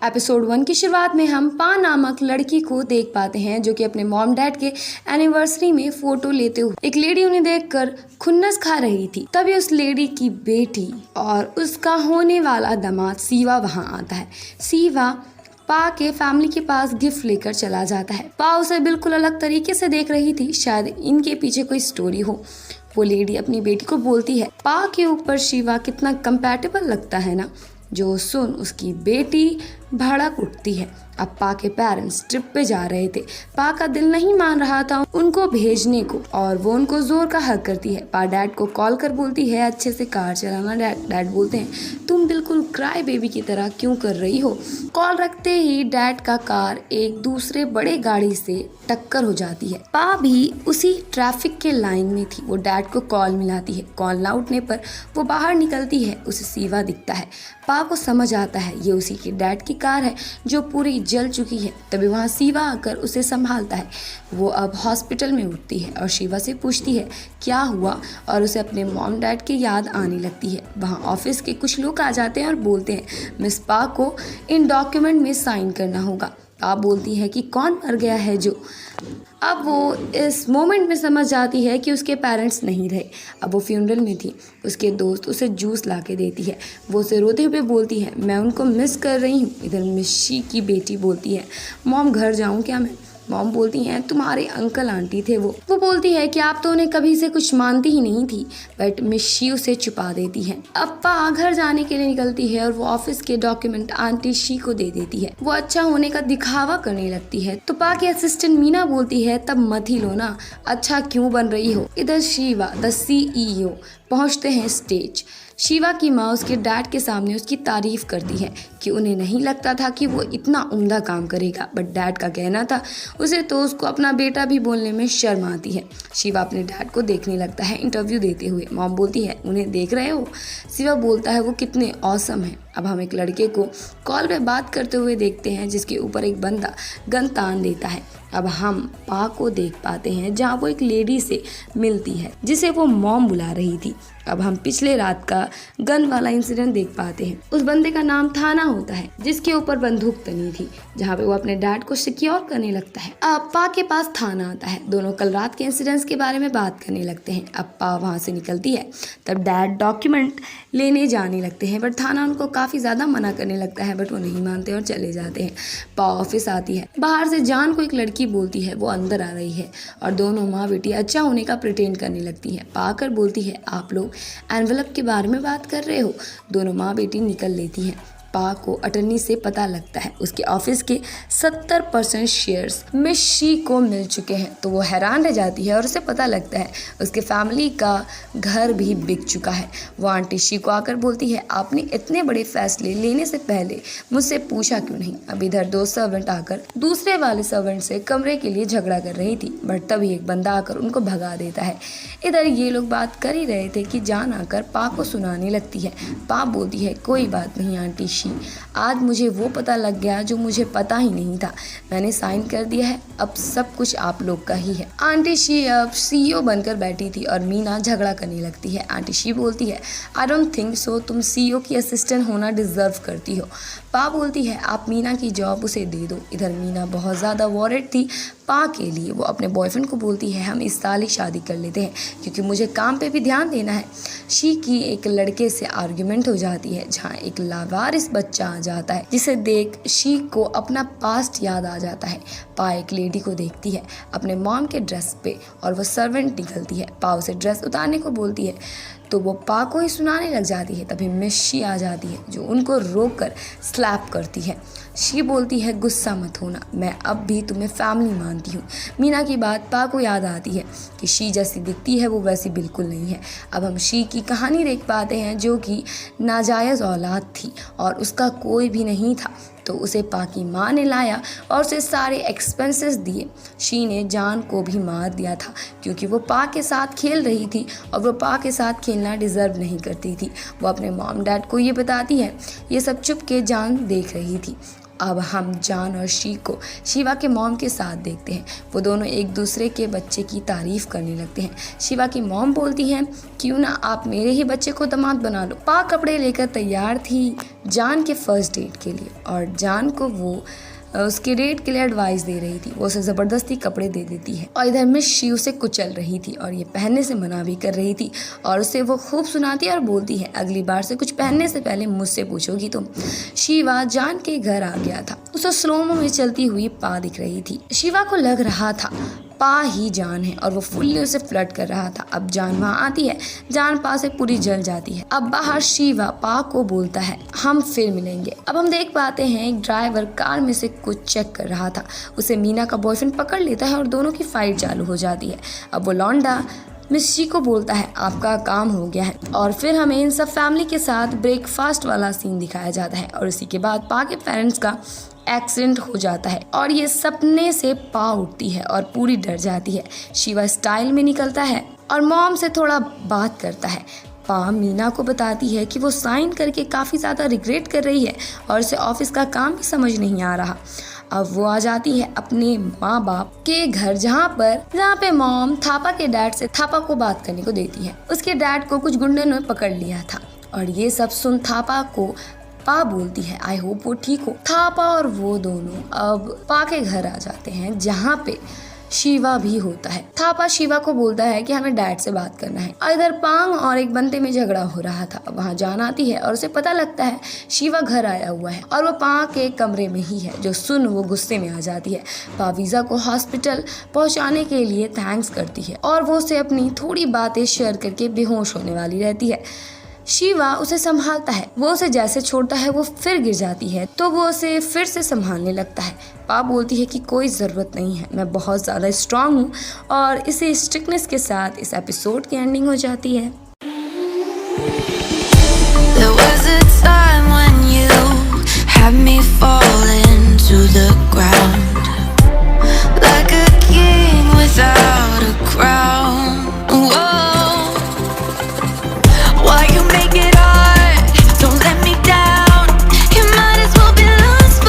Episode 1 की शुरुआत में हम पा नामक लड़की को देख पाते हैं जो कि अपने मॉम डैड के एनिवर्सरी में फोटो लेते हुए एक लेडी उन्हें देखकर खुन्नस खा रही थी। तभी उस लेडी की बेटी और उसका होने वाला दामाद सीवा वहां आता है। सीवा पा के फैमिली के पास गिफ्ट लेकर चला जाता है। पा उसे बिल्कुल अलग तरीके से देख रही थी, शायद इनके पीछे कोई स्टोरी हो। वो लेडी अपनी बेटी को बोलती है पा के ऊपर शिवा कितना कंपैटिबल लगता है ना। जो सुन उसकी बेटी भड़क उठती है। अब पा के पेरेंट्स ट्रिप पे जा रहे थे। पा का दिल नहीं मान रहा था उनको भेजने को और वो उनको जोर का हक करती है। पा डैड को कॉल कर बोलती है अच्छे से कार चलाना। डैड बोलते हैं तुम बिल्कुल क्राई बेबी की तरह क्यों कर रही हो। कॉल रखते ही डैड का कार एक दूसरे बड़े गाड़ी से टक्कर हो जाती है। पा भी उसी ट्रैफिक के लाइन में थी। वो डैड को कॉल मिलाती है। कॉल ना उठने पर वो बाहर निकलती है। उसे सीवा दिखता है। पा को समझ आता है ये उसी के डैड की कार है जो पूरी जल चुकी है। तभी वहाँ शिवा आकर उसे संभालता है। वो अब हॉस्पिटल में उठती है और शिवा से पूछती है क्या हुआ और उसे अपने मॉम डैड की याद आने लगती है। वहाँ ऑफिस के कुछ लोग आ जाते हैं और बोलते हैं मिस पा को इन डॉक्यूमेंट में साइन करना होगा। पा बोलती है कि कौन मर गया है जो। अब वो इस मोमेंट में समझ जाती है कि उसके पेरेंट्स नहीं रहे। अब वो फ्यूनरल में थी। उसके दोस्त उसे जूस ला के देती है। वो उसे रोते हुए बोलती है मैं उनको मिस कर रही हूँ। इधर मिशी की बेटी बोलती है मॉम घर जाऊँ क्या मैं। मॉम बोलती हैं तुम्हारे अंकल आंटी थे वो बोलती है कि आप तो उन्हें कभी से कुछ मानती ही नहीं थी। बट मिशी उसे छुपा देती है। अब पा घर जाने के लिए निकलती है और वो ऑफिस के डॉक्यूमेंट आंटी शी को दे देती है। वो अच्छा होने का दिखावा करने लगती है तो पा की असिस्टेंट मीना बोलती है तब मत ही लो ना, अच्छा क्यों बन रही हो। इधर शिवा द CEO पहुंचते हैं स्टेज। शिवा की माँ उसके डैड के सामने उसकी तारीफ करती है कि उन्हें नहीं लगता था कि वो इतना उम्दा काम करेगा। बट डैड का कहना था उसे तो उसको अपना बेटा भी बोलने में शर्म आती है। शिवा अपने डैड को देखने लगता है इंटरव्यू देते हुए। मॉम बोलती है उन्हें देख रहे हो। शिवा बोलता है वो कितने ऑसम है। अब हम एक लड़के को कॉल पे बात करते हुए देखते हैं जिसके ऊपर एक बंदा गन तान देता है। अब हम पा को देख पाते हैं जहाँ वो एक लेडी से मिलती है जिसे वो मॉम बुला रही थी। अब हम पिछले रात का गन वाला इंसिडेंट देख पाते हैं। उस बंदे का नाम थाना होता है जिसके ऊपर बंदूक तनी थी जहाँ पे वो अपने डैड को सिक्योर करने लगता है। अब पा के पास थाना आता है। दोनों कल रात के इंसिडेंट्स के बारे में बात करने लगते हैं। अब पा वहाँ से निकलती है तब डैड डॉक्यूमेंट लेने जाने लगते हैं बट थाना उनको काफ़ी ज़्यादा मना करने लगता है बट वो नहीं मानते और चले जाते हैं। पा ऑफिस आती है। बाहर से जान को एक लड़की बोलती है वो अंदर आ रही है और दोनों माँ बेटी अच्छा होने का प्रिटेंड करने लगती हैं। पा कर बोलती है आप लोग एनवेलप के बारे में बात कर रहे हो। दोनों माँ बेटी निकल लेती हैं। पा को अटर्नी से पता लगता है उसके ऑफिस के 70% शेयर्स मिस शी को मिल चुके हैं तो वो हैरान रह जाती है और उसे पता लगता है उसके फैमिली का घर भी बिक चुका है। वो आंटी शी को आकर बोलती है आपने इतने बड़े फैसले लेने से पहले मुझसे पूछा क्यों नहीं। अब इधर 2 सर्वेंट आकर दूसरे वाले सर्वेंट से कमरे के लिए झगड़ा कर रही थी बट तभी एक बंदा आकर उनको भगा देता है। इधर ये लोग बात कर ही रहे थे कि जान आकर पा को सुनाने लगती है। पा बोलती है कोई बात नहीं आंटी शी, आज मुझे वो पता लग गया जो मुझे पता ही नहीं था। मैंने साइन कर दिया है, अब सब कुछ आप लोग का ही है। आंटी शी अब CEO बनकर बैठी थी और मीना झगड़ा करने लगती है। आंटी शी बोलती है आई डोंट थिंक सो, तुम CEO की असिस्टेंट होना डिजर्व करती हो। पा बोलती है आप मीना की जॉब उसे दे दो। इधर मीना बहुत ज़्यादा वॉरेड थी पा के लिए। वो अपने बॉयफ्रेंड को बोलती है हम इस साल ही शादी कर लेते हैं क्योंकि मुझे काम पे भी ध्यान देना है। शी की एक लड़के से आर्ग्यूमेंट हो जाती है जहाँ एक लावारिस बच्चा आ जाता है जिसे देख शी को अपना पास्ट याद आ जाता है। पा एक लेडी को देखती है अपने मॉम के ड्रेस पे और वो सर्वेंट निकलती है। पा उसे ड्रेस उतारने को बोलती है तो वो पा को ही सुनाने लग जाती है। तभी मिस शी आ जाती है जो उनको रोक कर स्लैप करती है। शी बोलती है गुस्सा मत होना, मैं अब भी तुम्हें फैमिली मानती हूँ। मीना की बात पा को याद आती है कि शी जैसी दिखती है वो वैसी बिल्कुल नहीं है। अब हम शी की कहानी देख पाते हैं जो कि नाजायज़ औलाद थी और उसका कोई भी नहीं था तो उसे पा की माँ ने लाया और उसे सारे एक्सपेंसेस दिए। शी ने जान को भी मार दिया था क्योंकि वो पा के साथ खेल रही थी और वो पा के साथ खेलना डिज़र्व नहीं करती थी। वो अपने मॉम डैड को ये बताती है। ये सब चुप के जान देख रही थी। अब हम जान और शी को शिवा के मॉम के साथ देखते हैं। वो दोनों एक दूसरे के बच्चे की तारीफ करने लगते हैं। शिवा की मॉम बोलती हैं, क्यों ना आप मेरे ही बच्चे को दामाद बना लो। पा कपड़े लेकर तैयार थी जान के फर्स्ट डेट के लिए और जान को वो उसके डेट के लिए एडवाइस दे रही थी। वो उसे ज़बरदस्ती कपड़े दे देती है और इधर मिस शी उसे कुचल रही थी और ये पहनने से मना भी कर रही थी और उसे वो खूब सुनाती और बोलती है, अगली बार से कुछ पहनने से पहले मुझसे पूछोगी तुम। शिवा जान के घर आ गया था। उसे स्लोमो में चलती हुई पा दिख रही थी। शिवा को लग रहा था पा ही जान है और वो फुल्ली उसे फ्लर्ट कर रहा था। अब जान वहाँ आती है। जान पा से पूरी जल जाती है। अब बाहर शिवा पा को बोलता है, हम फिर मिलेंगे। अब हम देख पाते हैं एक ड्राइवर कार में से कुछ चेक कर रहा था। उसे मीना का बॉयफ्रेंड पकड़ लेता है और दोनों की फाइट चालू हो जाती है। अब वो लौंडा मिस शी को बोलता है, आपका काम हो गया है। और फिर हमें इन सब फैमिली के साथ ब्रेकफास्ट वाला सीन दिखाया जाता है और इसी के बाद पा के पेरेंट्स का एक्सीडेंट हो जाता है और ये सपने से पा उठती है और पूरी डर जाती है। शिवा स्टाइल में निकलता है और मॉम से थोड़ा बात करता है। पा मीना को बताती है कि वो साइन करके काफ़ी ज़्यादा रिग्रेट कर रही है और उसे ऑफिस का काम भी समझ नहीं आ रहा। अब वो आ जाती है अपने माँ बाप के घर जहाँ पे मॉम थापा के डैड से थापा को बात करने को देती है। उसके डैड को कुछ गुंडे ने पकड़ लिया था और ये सब सुन थापा को पा बोलती है, आई होप वो ठीक हो। थापा और वो दोनों अब पा के घर आ जाते हैं जहाँ पे शिवा भी होता है। थापा शिवा को बोलता है कि हमें डैड से बात करना है। इधर पांग और एक बंदे में झगड़ा हो रहा था। वहाँ जान आती है और उसे पता लगता है शिवा घर आया हुआ है और वो पांग के कमरे में ही है। जो सुन वो गुस्से में आ जाती है। पा वीज़ा को हॉस्पिटल पहुँचाने के लिए थैंक्स करती है और वो उसे अपनी थोड़ी बातें शेयर करके बेहोश होने वाली रहती है। शिवा उसे संभालता है। वो उसे जैसे छोड़ता है वो फिर गिर जाती है तो वो उसे फिर से संभालने लगता है। पा बोलती है कि कोई ज़रूरत नहीं है, मैं बहुत ज़्यादा स्ट्रांग हूँ और इसी स्ट्रिक्टनेस के साथ इस एपिसोड की एंडिंग हो जाती है। There was a time when you had me fall